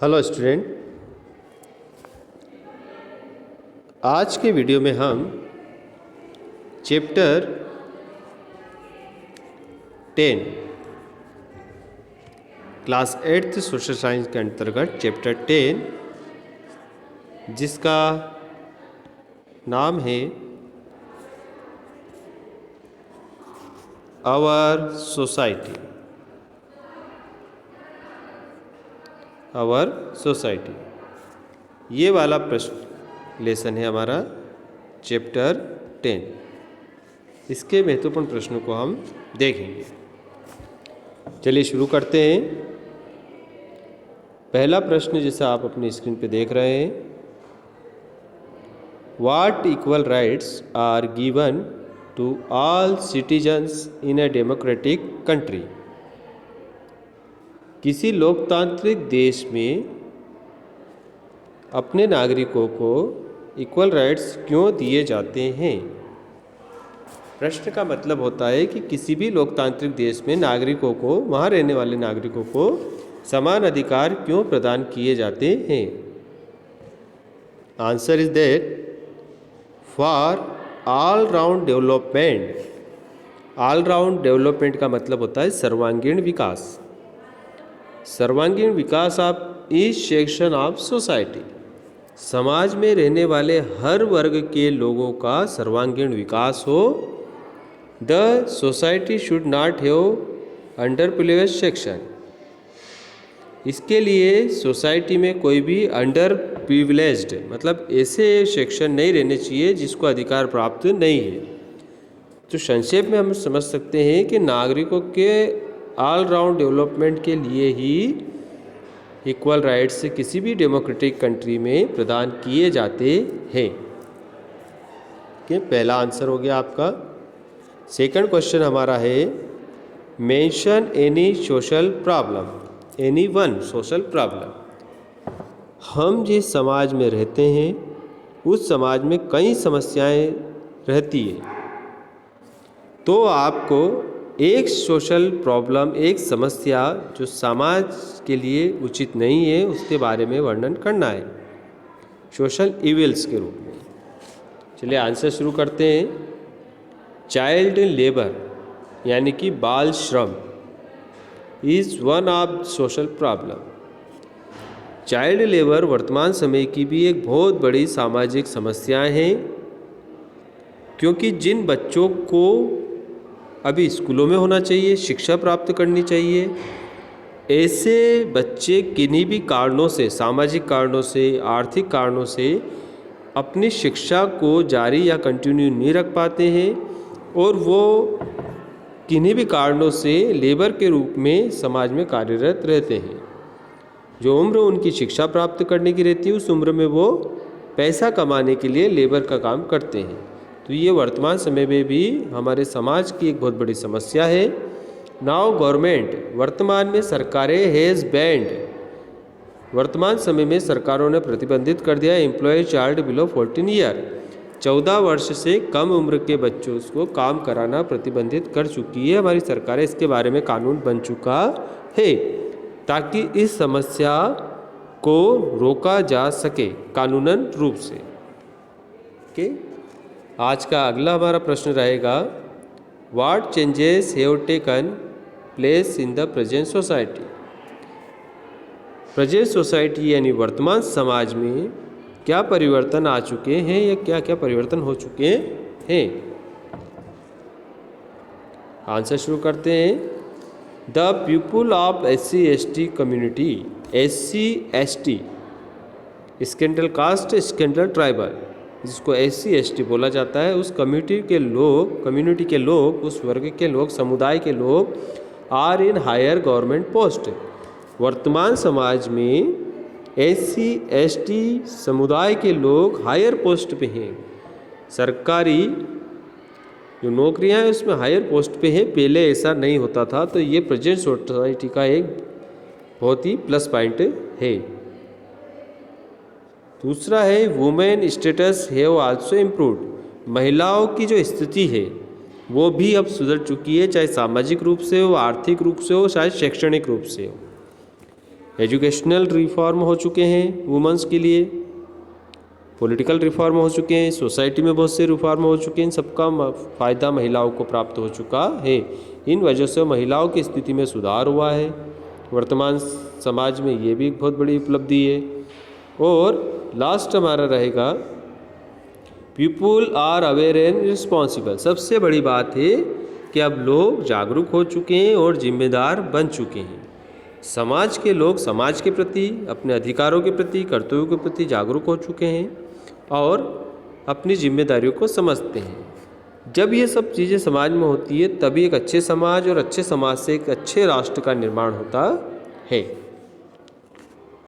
Hello student, आज के video में हम chapter 10 class 8th social science के अंतर्गत चैप्टर 10 जिसका नाम है आवर सोसाइटी, ये वाला प्रश्न लेसन है हमारा चैप्टर 10। इसके महत्वपूर्ण प्रश्नों को हम देखेंगे। चलिए शुरू करते हैं। पहला प्रश्न जैसा आप अपनी स्क्रीन पे देख रहे हैं, what equal rights are given to all citizens in a democratic country. किसी लोकतांत्रिक देश में अपने नागरिकों को इक्वल राइट्स क्यों दिए जाते हैं। प्रश्न का मतलब होता है कि किसी भी लोकतांत्रिक देश में नागरिकों को, वहाँ रहने वाले नागरिकों को समान अधिकार क्यों प्रदान किए जाते हैं। Answer is that for all round development. All round development का मतलब होता है सर्वांगीण विकास। सर्वांगीण विकास of each section of society. समाज में रहने वाले हर वर्ग के लोगों का सर्वांगीण विकास हो। The society should not have under privileged section. इसके लिए सोसाइटी में कोई भी अंडर प्रिविलेज्ड मतलब ऐसे सेक्शन नहीं रहने चाहिए जिसको अधिकार प्राप्त नहीं है। तो संक्षेप में हम समझ सकते हैं कि नागरिकों के ऑल राउंड डेवलपमेंट के लिए ही इक्वल राइट्स किसी भी डेमोक्रेटिक कंट्री में प्रदान किए जाते हैं। कि पहला आंसर हो गया आपका। सेकंड क्वेश्चन हमारा है, mention any social problem, any one social problem. हम जिस समाज में रहते हैं उस समाज में कई समस्याएं रहती है, तो आपको एक सोशल प्रॉब्लम, एक समस्या जो समाज के लिए उचित नहीं है उसके बारे में वर्णन करना है सोशल इविल्स के रूप में। चलिए आंसर शुरू करते हैं। चाइल्ड लेबर यानी कि बाल श्रम is one of social problem. Child labour वर्तमान समय की भी एक बहुत बड़ी सामाजिक समस्या है, क्योंकि जिन बच्चों को अभी स्कूलों में होना चाहिए, शिक्षा प्राप्त करनी चाहिए, ऐसे बच्चे किन्हीं भी कारणों से, सामाजिक कारणों से, आर्थिक कारणों से अपनी शिक्षा को जारी या कंटिन्यू नहीं रख पाते हैं और वो किन्हीं भी कारणों से लेबर के रूप में समाज में कार्यरत रहते हैं। जो उम्र उनकी शिक्षा प्राप्त करने की रहती है उस उम्र में वो पैसा कमाने के लिए लेबर का काम करते हैं। तो ये वर्तमान समय में भी हमारे समाज की एक बहुत बड़ी समस्या है। नाउ गवर्नमेंट, वर्तमान में सरकारें हैज़ बैंड, वर्तमान समय में सरकारों ने प्रतिबंधित कर दिया एम्प्लॉय चाइल्ड बिलो 14 ईयर। 14 वर्ष से कम उम्र के बच्चों को काम कराना प्रतिबंधित कर चुकी है हमारी सरकारें। इसके बारे में कानून बन चुका है ताकि इस समस्या को रोका जा सके कानूनन रूप से। ओके, आज का अगला हमारा प्रश्न रहेगा, what changes have taken place in the present society. Present society यानी वर्तमान समाज में क्या परिवर्तन आ चुके हैं या क्या क्या परिवर्तन हो चुके हैं। आंसर शुरू करते हैं। The people of SC/ST community, SC/ST scheduled caste, scheduled tribal, जिसको SC/ST बोला जाता है, उस कम्युनिटी के लोग, उस वर्ग के लोग, समुदाय के लोग are in higher government post. वर्तमान समाज में SC/ST समुदाय के लोग हायर पोस्ट पे हैं। सरकारी जो नौकरियां हैं उसमें हायर पोस्ट पे हैं। पहले ऐसा नहीं होता था, तो ये प्रेजेंट सोसाइटी का एक बहुत ही प्लस पॉइंट है। दूसरा है, women status have also improved. महिलाओं की जो स्थिति है वो भी अब सुधर चुकी है, चाहे सामाजिक रूप से हो, आर्थिक रूप से हो, चाहे शैक्षणिक रूप से हो। एजुकेशनल रिफॉर्म हो चुके हैं वुमेंस के लिए, पॉलिटिकल रिफॉर्म हो चुके हैं, सोसाइटी में बहुत से रिफॉर्म हो चुके हैं। इन सबका फ़ायदा महिलाओं को प्राप्त हो चुका है। इन वजह से महिलाओं की स्थिति में सुधार हुआ है। वर्तमान समाज में ये भी एक बहुत बड़ी उपलब्धि है। और लास्ट हमारा रहेगा people are aware and responsible. सबसे बड़ी बात है कि अब लोग जागरूक हो चुके हैं और जिम्मेदार बन चुके हैं। समाज के लोग समाज के प्रति, अपने अधिकारों के प्रति, कर्तव्यों के प्रति जागरूक हो चुके हैं और अपनी जिम्मेदारियों को समझते हैं। जब ये सब चीज़ें समाज में होती है तभी एक अच्छे समाज और अच्छे समाज से एक अच्छे राष्ट्र का निर्माण होता है।